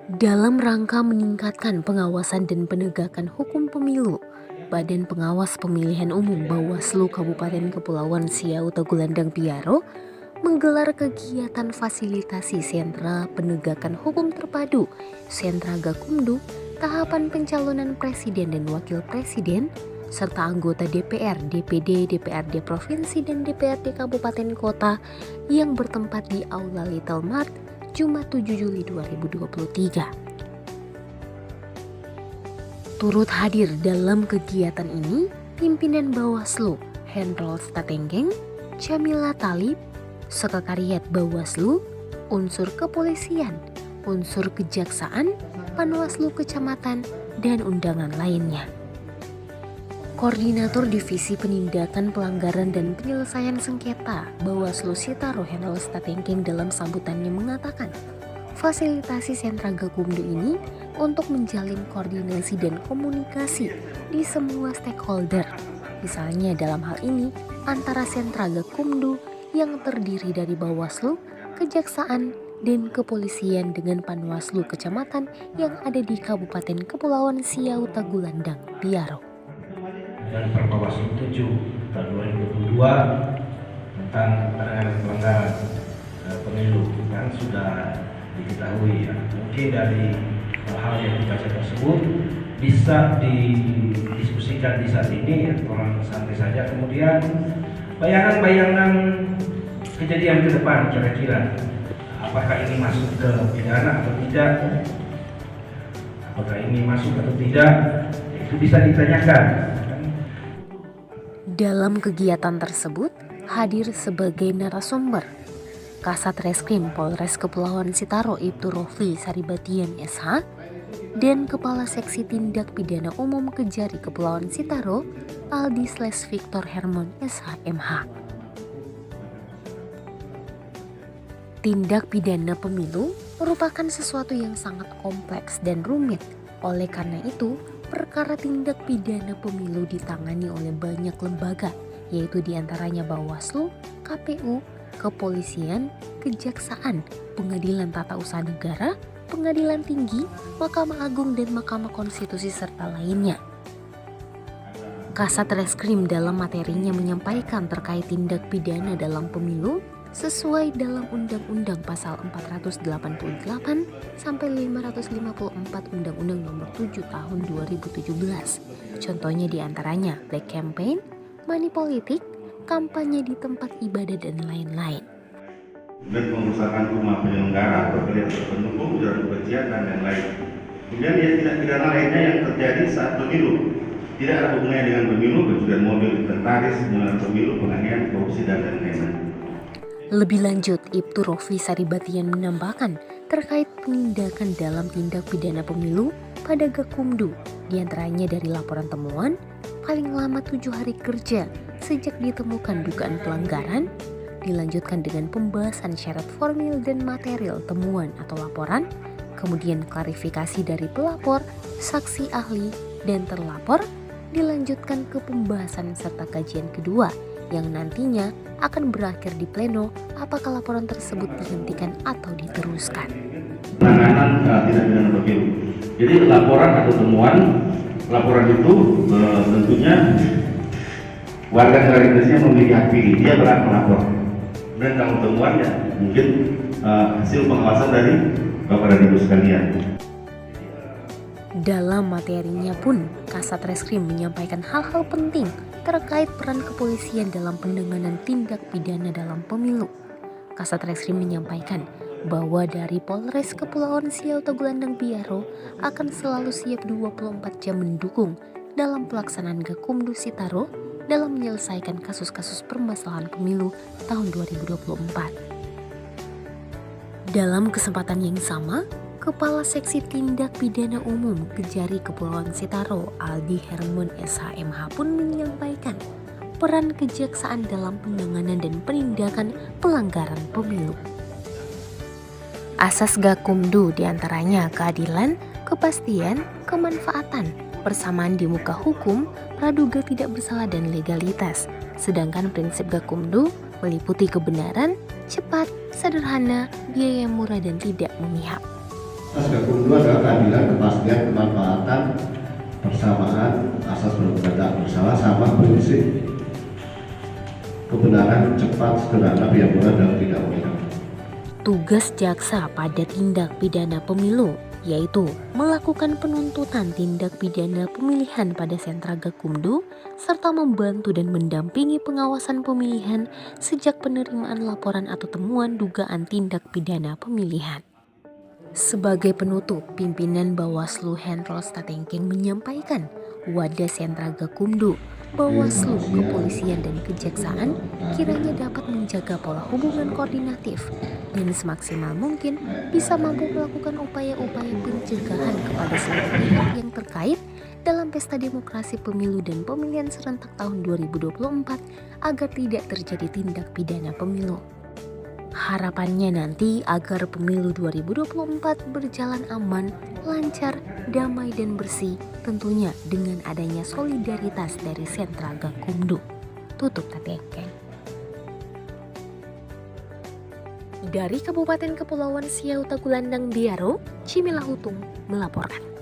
Dalam rangka meningkatkan pengawasan dan penegakan hukum pemilu, Badan Pengawas Pemilihan Umum Bawaslu Kabupaten Kepulauan Siau Tagulandang Biaro menggelar kegiatan fasilitasi sentra penegakan hukum terpadu Sentra Gakumdu, tahapan pencalonan presiden dan wakil presiden, serta anggota DPR, DPD, DPRD Provinsi dan DPRD Kabupaten Kota yang bertempat di Aula Little Mart Jumat 7 Juli 2023. Turut hadir dalam kegiatan ini pimpinan Bawaslu Hendral Statenggeng, Jamila Talib, Sekretariat Bawaslu, unsur kepolisian, unsur kejaksaan, Panwaslu Kecamatan, dan undangan lainnya. Koordinator Divisi Penindakan Pelanggaran dan Penyelesaian Sengketa Bawaslu Sitaro Hendral Statenggeng dalam sambutannya mengatakan, fasilitasi sentra Gakumdu ini untuk menjalin koordinasi dan komunikasi di semua stakeholder. Misalnya dalam hal ini antara sentra Gakumdu yang terdiri dari Bawaslu, Kejaksaan, dan Kepolisian dengan Panwaslu Kecamatan yang ada di Kabupaten Kepulauan Siau Tagulandang Biaro. Dan Perpres Bawaslu 7 tahun 2022 tentang penanganan pelanggaran pemilu kan sudah diketahui ya. Mungkin dari hal yang dibaca tersebut bisa didiskusikan di saat ini ya, orang santai saja. Kemudian bayangan-bayangan kejadian ke depan kira-kira apakah ini masuk ke pidana atau tidak, apakah ini masuk atau tidak, itu bisa ditanyakan. Dalam kegiatan tersebut hadir sebagai narasumber Kasat Reskrim Polres Kepulauan Sitaro Ibtu Rofli Saribatian SH dan Kepala Seksi Tindak Pidana Umum Kejari Kepulauan Sitaro Aldi Victor Hermon SH MH. Tindak pidana pemilu merupakan sesuatu yang sangat kompleks dan rumit. Oleh karena itu, perkara tindak pidana pemilu ditangani oleh banyak lembaga, yaitu diantaranya Bawaslu, KPU, Kepolisian, Kejaksaan, Pengadilan Tata Usaha Negara, Pengadilan Tinggi, Mahkamah Agung, dan Mahkamah Konstitusi serta lainnya. Kasat Reskrim dalam materinya menyampaikan terkait tindak pidana dalam pemilu sesuai dalam Undang-Undang Pasal 488 sampai 554 Undang-Undang Nomor 7 Tahun 2017. Contohnya diantaranya black campaign, money politik, kampanye di tempat ibadah dan lain-lain. Dan pengusahaan rumah penyelenggara atau kegiatan pendukung ujaran kebencian dan lain-lain. Kemudian dia tidak pidana lainnya yang terjadi saat pemilu. Tidak ada hubungannya dengan pemilu, pencurian mobil, inventaris, penyelenggaraan pemilu, penganiayaan, korupsi dan lain-lain. Lebih lanjut, Ibtu Rofli Saribatian menambahkan terkait penindakan dalam tindak pidana pemilu pada Gakumdu, diantaranya dari laporan temuan, paling lama 7 hari kerja sejak ditemukan dugaan pelanggaran, dilanjutkan dengan pembahasan syarat formil dan material temuan atau laporan, kemudian klarifikasi dari pelapor, saksi ahli, dan terlapor, dilanjutkan ke pembahasan serta kajian kedua, yang nantinya akan berakhir di pleno apakah laporan tersebut dihentikan atau diteruskan. Penanganan tindak pidana pemilu. Jadi laporan atau temuan, laporan itu tentunya warga negara Indonesia memiliki hak pilih, dia berhak melapor. Dan kalau temuan ya mungkin hasil pengawasan dari Bapak dan Ibu sekalian. Dalam materinya pun, Kasat Reskrim menyampaikan hal-hal penting terkait peran kepolisian dalam penanganan tindak pidana dalam pemilu. Kasat Reskrim menyampaikan bahwa dari Polres Kepulauan Siau Tagulandang Biaro akan selalu siap 24 jam mendukung dalam pelaksanaan Gakumdu Sitaro dalam menyelesaikan kasus-kasus permasalahan pemilu tahun 2024. Dalam kesempatan yang sama, Kepala Seksi Tindak Pidana Umum Kejari Kepulauan Sitaro Aldi Hermon SHMH pun menyampaikan peran kejaksaan dalam penanganan dan penindakan pelanggaran pemilu. Asas Gakumdu diantaranya keadilan, kepastian, kemanfaatan, persamaan di muka hukum, praduga tidak bersalah dan legalitas. Sedangkan prinsip Gakumdu meliputi kebenaran, cepat, sederhana, biaya murah dan tidak memihak. Asas Gakumdu adalah keadilan, kepastian, kemanfaatan, persamaan, asas perbuatan tak bersalah, sama prinsip kebenaran, cepat, sederhana, biar murah dan tidak memihak. Tugas jaksa pada tindak pidana pemilu yaitu melakukan penuntutan tindak pidana pemilihan pada sentra Gakumdu serta membantu dan mendampingi pengawasan pemilihan sejak penerimaan laporan atau temuan dugaan tindak pidana pemilihan. Sebagai penutup, pimpinan Bawaslu Hendro Statengkeng menyampaikan wadah sentra Gakumdu, Bawaslu, kepolisian dan kejaksaan kiranya dapat menjaga pola hubungan koordinatif dan semaksimal mungkin bisa mampu melakukan upaya-upaya pencegahan kepada seluruh pihak yang terkait dalam pesta demokrasi pemilu dan pemilihan serentak tahun 2024 agar tidak terjadi tindak pidana pemilu. Harapannya nanti agar pemilu 2024 berjalan aman, lancar, damai dan bersih, tentunya dengan adanya solidaritas dari sentra Gakumdu. Tutup Statengkeng. Dari Kabupaten Kepulauan Siau Tagulandang Biaro, Cimilahutung melaporkan.